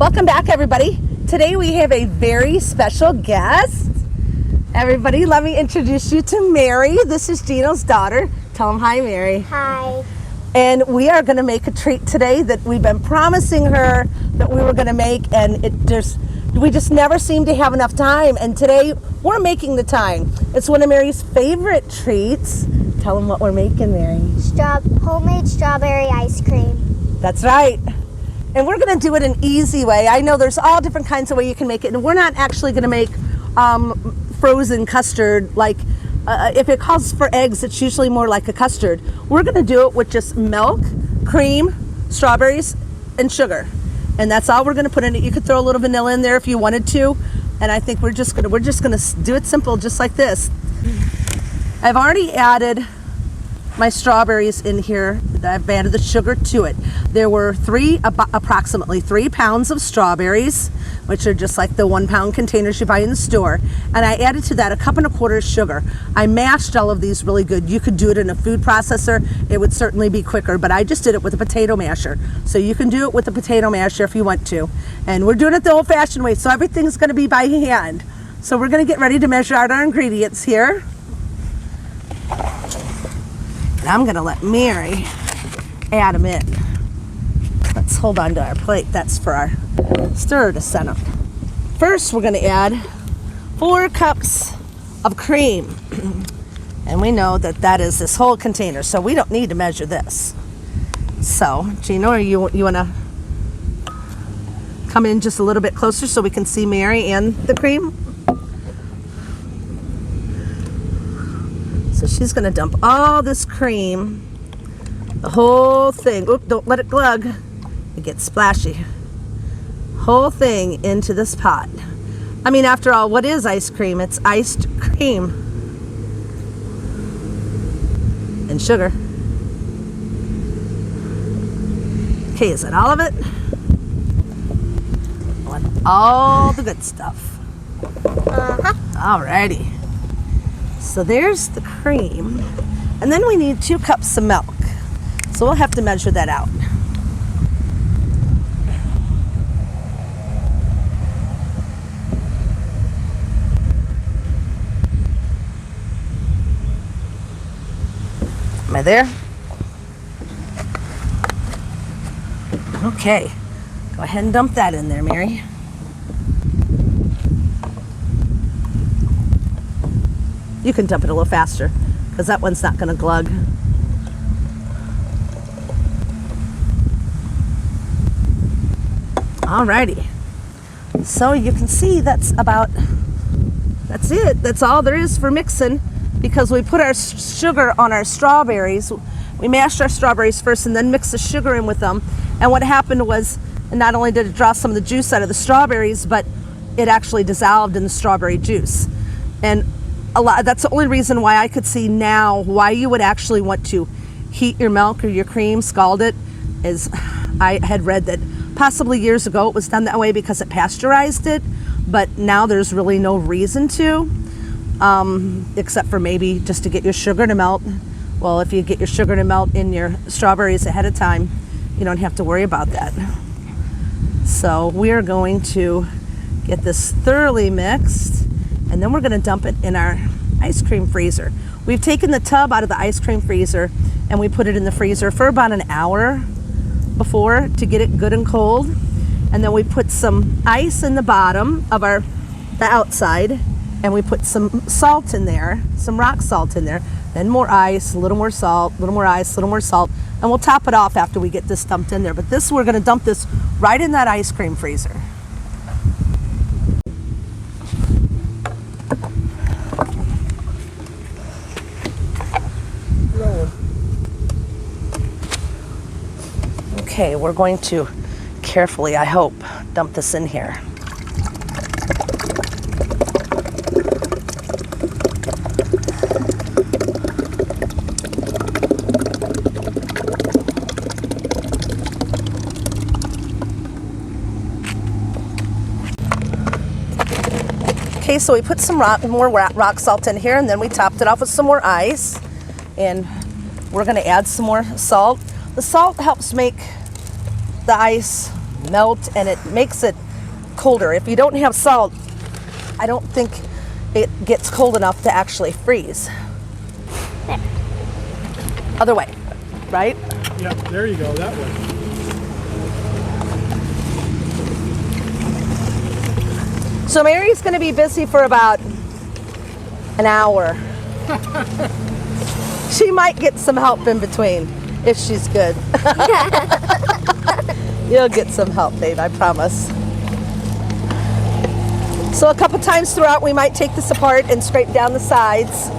Welcome back, everybody. Today we have a very special guest. Everybody, let me introduce you to Mary. This is Gino's daughter. Tell them hi, Mary. Hi. And we are going to make a treat today that we've been promising her that we were going to make, and we just never seem to have enough time. And today we're making the time. It's one of Mary's favorite treats. Tell them what we're making, Mary. Homemade strawberry ice cream. That's right. And we're going to do it an easy way. I know there's all different kinds of way you can make it, and we're not actually going to make frozen custard. Like if it calls for eggs, it's usually more like a custard. We're going to do it with just milk, cream, strawberries, and sugar, and that's all we're going to put in it. You could throw a little vanilla in there if you wanted to, and I think we're just going to do it simple, just like this. I've already added my strawberries in here. I've added the sugar to it. There were approximately 3 pounds of strawberries, which are just like the 1 pound containers you buy in the store. And I added to that 1.25 cups of sugar. I mashed all of these really good. You could do it in a food processor. It would certainly be quicker, but I just did it with a potato masher. So you can do it with a potato masher if you want to. And we're doing it the old fashioned way. So everything's gonna be by hand. So we're gonna get ready to measure out our ingredients here. And I'm gonna let Mary add them in. Let's hold on to our plate. That's for our stir to set up. First, we're gonna add 4 cups of cream. And we know that is this whole container, so we don't need to measure this. So, Gino, you wanna come in just a little bit closer so we can see Mary and the cream? So she's gonna dump all this cream, the whole thing. Oop, don't let it glug. It gets splashy. Whole thing into this pot. I mean, after all, what is ice cream? It's iced cream and sugar. Okay, is that all of it? I want all the good stuff. Alrighty. So there's the cream. And then we need 2 cups of milk. So we'll have to measure that out. Am I there? Okay. Go ahead and dump that in there, Mary. You can dump it a little faster because that one's not going to glug. Alrighty. So you can see that's it. That's all there is for mixing, because we put our sugar on our strawberries. We mashed our strawberries first and then mixed the sugar in with them. And what happened was, not only did it draw some of the juice out of the strawberries, but it actually dissolved in the strawberry juice. And that's the only reason why I could see now why you would actually want to heat your milk or your cream, scald it, is I had read that possibly years ago it was done that way because it pasteurized it, but now there's really no reason to, except for maybe just to get your sugar to melt. Well, if you get your sugar to melt in your strawberries ahead of time, you don't have to worry about that. So we are going to get this thoroughly mixed, and then we're going to dump it in our ice cream freezer. We've taken the tub out of the ice cream freezer and we put it in the freezer for about an hour before to get it good and cold. And then we put some ice in the bottom of the outside, and we put some salt in there, some rock salt in there, then more ice, a little more salt, a little more ice, a little more salt, and we'll top it off after we get this dumped in there. But we're going to dump this right in that ice cream freezer. Okay, we're going to carefully, I hope, dump this in here. Okay, so we put some more rock salt in here, and then we topped it off with some more ice. And we're going to add some more salt. The salt helps make the ice melt and it makes it colder. If you don't have salt, I don't think it gets cold enough to actually freeze. Other way, right? Yeah, there you go, that way. So Mary's going to be busy for about an hour. She might get some help in between if she's good. You'll get some help, babe, I promise. So a couple times throughout, we might take this apart and scrape down the sides.